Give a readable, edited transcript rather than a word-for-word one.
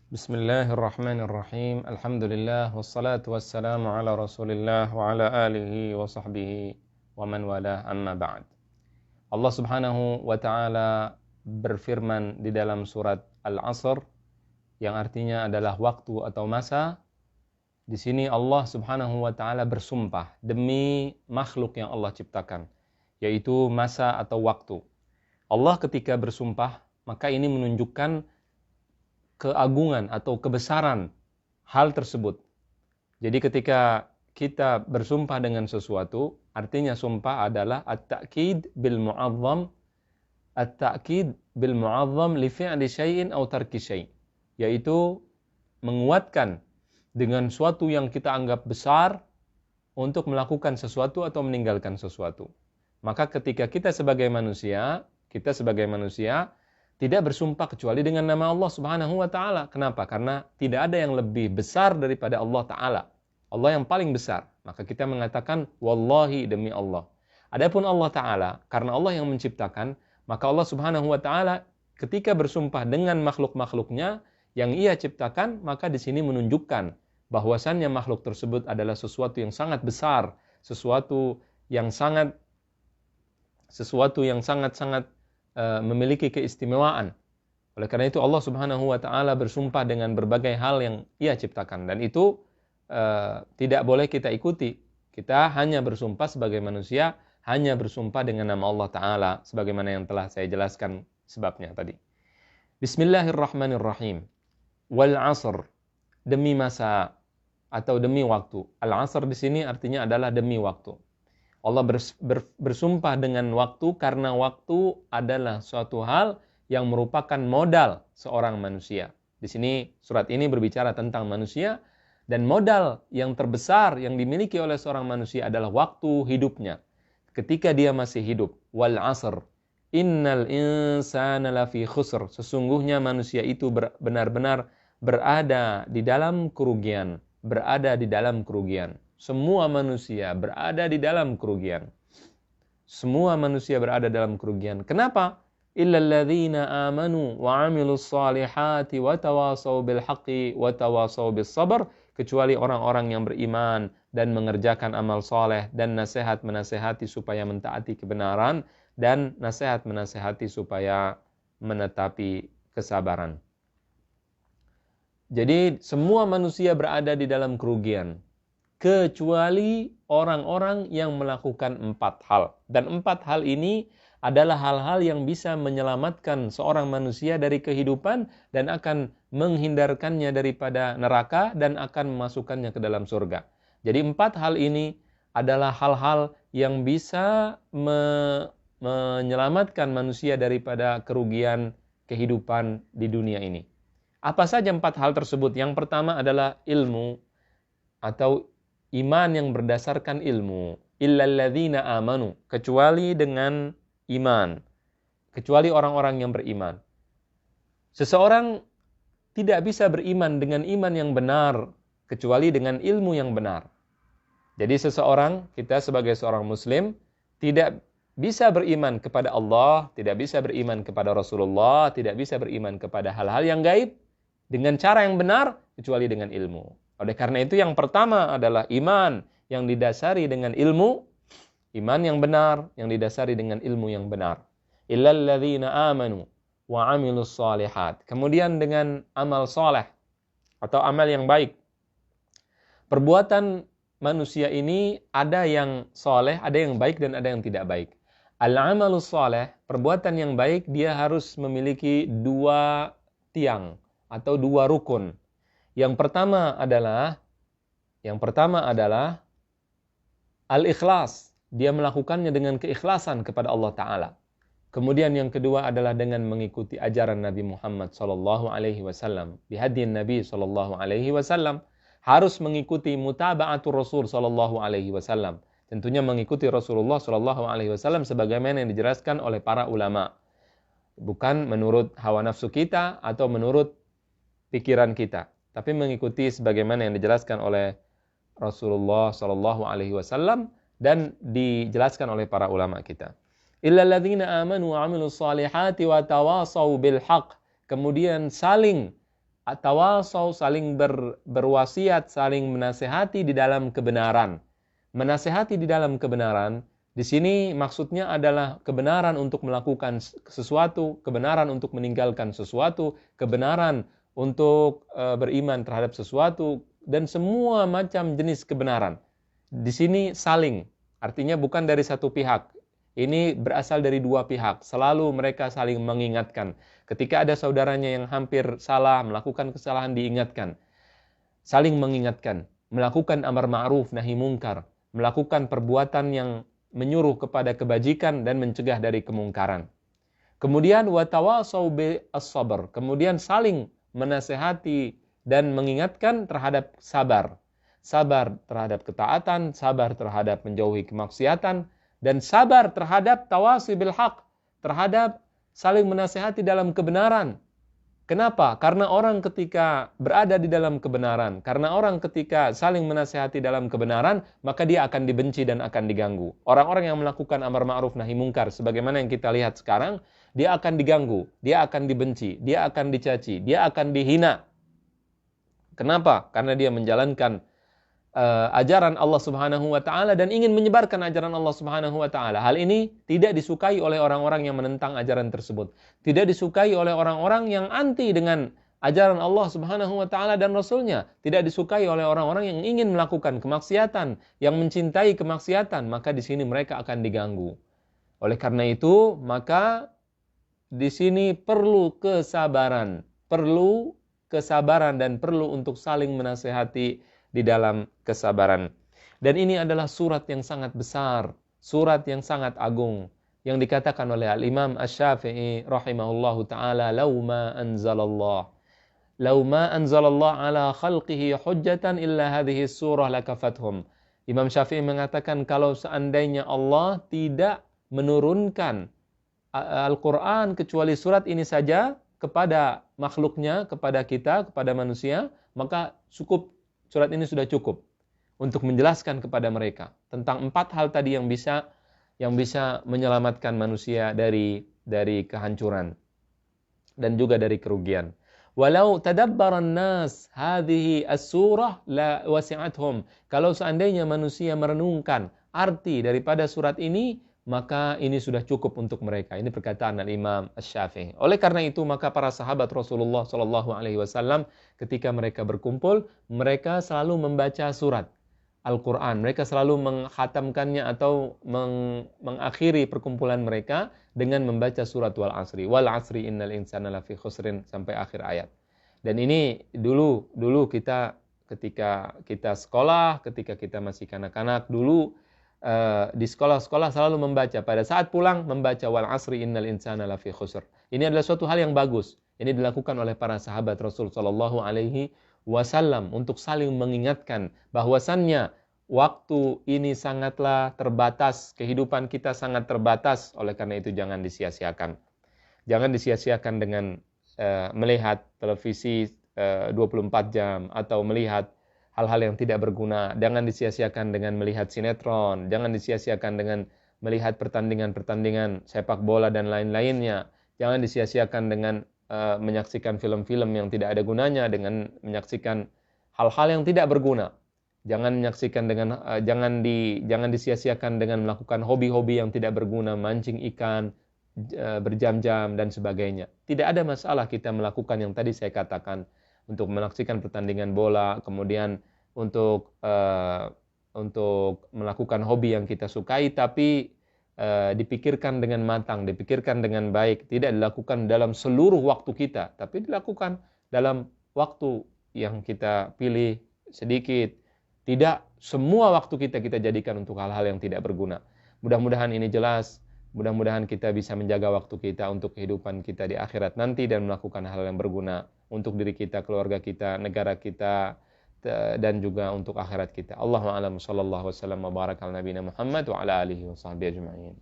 Bismillahirrahmanirrahim. Alhamdulillah wassalatu wassalamu ala Rasulillah wa ala alihi wa sahbihi wa man walah, amma ba'd. Allah Subhanahu wa taala berfirman di dalam surat Al-Asr yang artinya adalah waktu atau masa. Di sini Allah Subhanahu wa taala bersumpah demi makhluk yang Allah ciptakan, yaitu masa atau waktu. Allah ketika bersumpah, maka ini menunjukkan keagungan atau kebesaran hal tersebut. Jadi ketika kita bersumpah dengan sesuatu, artinya sumpah adalah at-ta'kid bil mu'azzam, at-ta'kid bil mu'azzam li fi'li syai'in aw tarki syai', yaitu menguatkan dengan suatu yang kita anggap besar untuk melakukan sesuatu atau meninggalkan sesuatu. Maka ketika kita sebagai manusia tidak bersumpah kecuali dengan nama Allah Subhanahu wa taala. Kenapa? Karena tidak ada yang lebih besar daripada Allah taala. Allah yang paling besar. Maka kita mengatakan wallahi, demi Allah. Adapun Allah taala, karena Allah yang menciptakan, maka Allah Subhanahu wa taala ketika bersumpah dengan makhluk-makhluknya yang Ia ciptakan, maka di sini menunjukkan bahwasannya makhluk tersebut adalah sesuatu yang sangat besar, sesuatu yang sangat memiliki keistimewaan. Oleh karena itu Allah Subhanahu wa taala bersumpah dengan berbagai hal yang Ia ciptakan, dan itu tidak boleh kita ikuti. Kita hanya bersumpah sebagai manusia, hanya bersumpah dengan nama Allah taala sebagaimana yang telah saya jelaskan sebabnya tadi. Bismillahirrahmanirrahim. Wal 'asr, demi masa atau demi waktu. Al-'asr di sini artinya adalah demi waktu. Allah bersumpah dengan waktu karena waktu adalah suatu hal yang merupakan modal seorang manusia. Di sini surat ini berbicara tentang manusia, dan modal yang terbesar yang dimiliki oleh seorang manusia adalah waktu hidupnya. Ketika dia masih hidup, wal 'asr, innal insana lafi khusr, sesungguhnya manusia itu benar-benar berada di dalam kerugian, Semua manusia berada di dalam kerugian. Kenapa? Illalladzina amanu wa 'amilus salihati wa tawasaw bil haqqi wa tawasaw bis sabr, kecuali orang-orang yang beriman dan mengerjakan amal saleh dan nasihat menasihati supaya mentaati kebenaran dan nasihat menasihati supaya menetapi kesabaran. Jadi semua manusia berada di dalam kerugian, kecuali orang-orang yang melakukan 4 hal. Dan 4 hal ini adalah hal-hal yang bisa menyelamatkan seorang manusia dari kehidupan dan akan menghindarkannya daripada neraka dan akan memasukkannya ke dalam surga. Jadi 4 hal ini adalah hal-hal yang bisa menyelamatkan manusia daripada kerugian kehidupan di dunia ini. Apa saja 4 hal tersebut? Yang pertama adalah ilmu atau iman yang berdasarkan ilmu. Illalladzina amanu, kecuali dengan iman, kecuali orang-orang yang beriman. Seseorang tidak bisa beriman dengan iman yang benar kecuali dengan ilmu yang benar. Jadi kita sebagai seorang muslim tidak bisa beriman kepada Allah, tidak bisa beriman kepada Rasulullah, tidak bisa beriman kepada hal-hal yang gaib dengan cara yang benar kecuali dengan ilmu. Oleh karena itu yang pertama adalah iman yang didasari dengan ilmu, iman yang benar yang didasari dengan ilmu yang benar. Illalladzina amanu wa 'amilus shalihat. Kemudian dengan amal saleh atau amal yang baik. Perbuatan manusia ini ada yang saleh, ada yang baik dan ada yang tidak baik. Al-amalus saleh, perbuatan yang baik, dia harus memiliki 2 tiang atau 2 rukun. Yang pertama adalah al-ikhlas. Dia melakukannya dengan keikhlasan kepada Allah Ta'ala. Kemudian yang kedua adalah dengan mengikuti ajaran Nabi Muhammad SAW. Bihadin Nabi SAW. Harus mengikuti mutaba'atul Rasul SAW. Tentunya mengikuti Rasulullah SAW sebagaimana yang dijelaskan oleh para ulama. Bukan menurut hawa nafsu kita atau menurut pikiran kita, tapi mengikuti sebagaimana yang dijelaskan oleh Rasulullah SAW dan dijelaskan oleh para ulama kita. Illalladzina amanu wa 'amilus salihati wa tawasaw bil haqq. Kemudian saling Tawasau, saling berwasiat, saling menasehati di dalam kebenaran. Menasehati di dalam kebenaran, di sini maksudnya adalah kebenaran untuk melakukan sesuatu, kebenaran untuk meninggalkan sesuatu, kebenaran untuk beriman terhadap sesuatu, dan semua macam jenis kebenaran. Di sini saling, artinya bukan dari satu pihak. Ini berasal dari dua pihak. Selalu mereka saling mengingatkan. Ketika ada saudaranya yang hampir salah, melakukan kesalahan, diingatkan. Saling mengingatkan. Melakukan amar ma'ruf nahi mungkar. Melakukan perbuatan yang menyuruh kepada kebajikan dan mencegah dari kemungkaran. Kemudian watawasau bis-sabr. Kemudian saling menasehati dan mengingatkan terhadap sabar. Sabar terhadap ketaatan, sabar terhadap menjauhi kemaksiatan, dan sabar terhadap tawasi bil haq, terhadap saling menasihati dalam kebenaran. Kenapa? Karena orang ketika berada di dalam kebenaran, karena orang ketika saling menasihati dalam kebenaran, maka dia akan dibenci dan akan diganggu. Orang-orang yang melakukan amar ma'ruf nahi mungkar, sebagaimana yang kita lihat sekarang, dia akan diganggu, dia akan dibenci, dia akan dicaci, dia akan dihina. Kenapa? Karena dia menjalankan ajaran Allah Subhanahu wa taala dan ingin menyebarkan ajaran Allah Subhanahu wa taala. Hal ini tidak disukai oleh orang-orang yang menentang ajaran tersebut. Tidak disukai oleh orang-orang yang anti dengan ajaran Allah Subhanahu wa taala dan Rasulnya. Tidak disukai oleh orang-orang yang ingin melakukan kemaksiatan, yang mencintai kemaksiatan, maka di sini mereka akan diganggu. Oleh karena itu, maka di sini perlu kesabaran dan perlu untuk saling menasehati di dalam kesabaran. Dan ini adalah surat yang sangat besar, surat yang sangat agung, yang dikatakan oleh Al-Imam Asy-Syafi'i rahimahullahu ta'ala, law ma anzalallah ala khalqihi hujjatan illa hadhihi surah lakafathum. Imam Syafi'i mengatakan kalau seandainya Allah tidak menurunkan Al-Quran kecuali surat ini saja kepada makhluknya, kepada kita, kepada manusia, maka surat ini sudah cukup untuk menjelaskan kepada mereka tentang 4 hal tadi yang bisa menyelamatkan manusia dari kehancuran dan juga dari kerugian. Walau tadabbaran nas hadhihi as-surah la wasi'athum. Kalau seandainya manusia merenungkan arti daripada surat ini, maka ini sudah cukup untuk mereka. Ini perkataan Al-Imam Asy-Syafi'i. Oleh karena itu, maka para sahabat Rasulullah SAW ketika mereka berkumpul, mereka selalu membaca surat Al-Quran. Mereka selalu menghatamkannya atau mengakhiri perkumpulan mereka dengan membaca surat Wal Asri. Wal Asri innal insana lafi khusrin sampai akhir ayat. Dan ini dulu kita ketika kita sekolah, ketika kita masih kanak-kanak, dulu di sekolah-sekolah selalu membaca, pada saat pulang membaca wal asri innal insana lafi khusr. Ini adalah suatu hal yang bagus. Ini dilakukan oleh para sahabat Rasul sallallahu alaihi wasallam untuk saling mengingatkan bahwasannya waktu ini sangatlah terbatas, kehidupan kita sangat terbatas. Oleh karena itu jangan disia-siakan. Jangan disia-siakan dengan melihat televisi 24 jam atau melihat hal-hal yang tidak berguna. Jangan disia-siakan dengan melihat sinetron, jangan disia-siakan dengan melihat pertandingan-pertandingan sepak bola dan lain-lainnya. Jangan disia-siakan dengan menyaksikan film-film yang tidak ada gunanya, dengan menyaksikan hal-hal yang tidak berguna. Jangan menyaksikan dengan jangan disia-siakan dengan melakukan hobi-hobi yang tidak berguna, mancing ikan berjam-jam dan sebagainya. Tidak ada masalah kita melakukan yang tadi saya katakan, untuk menyaksikan pertandingan bola, kemudian untuk melakukan hobi yang kita sukai, tapi dipikirkan dengan matang, dipikirkan dengan baik, tidak dilakukan dalam seluruh waktu kita, tapi dilakukan dalam waktu yang kita pilih sedikit. Tidak semua waktu kita jadikan untuk hal-hal yang tidak berguna. Mudah-mudahan ini jelas. Mudah-mudahan kita bisa menjaga waktu kita untuk kehidupan kita di akhirat nanti dan melakukan hal yang berguna untuk diri kita, keluarga kita, negara kita, dan juga untuk akhirat kita. Allahu a'lam, sallallahu wasallam wa baraka ala nabiyina Muhammad wa ala alihi wa sahbihi ajma'in.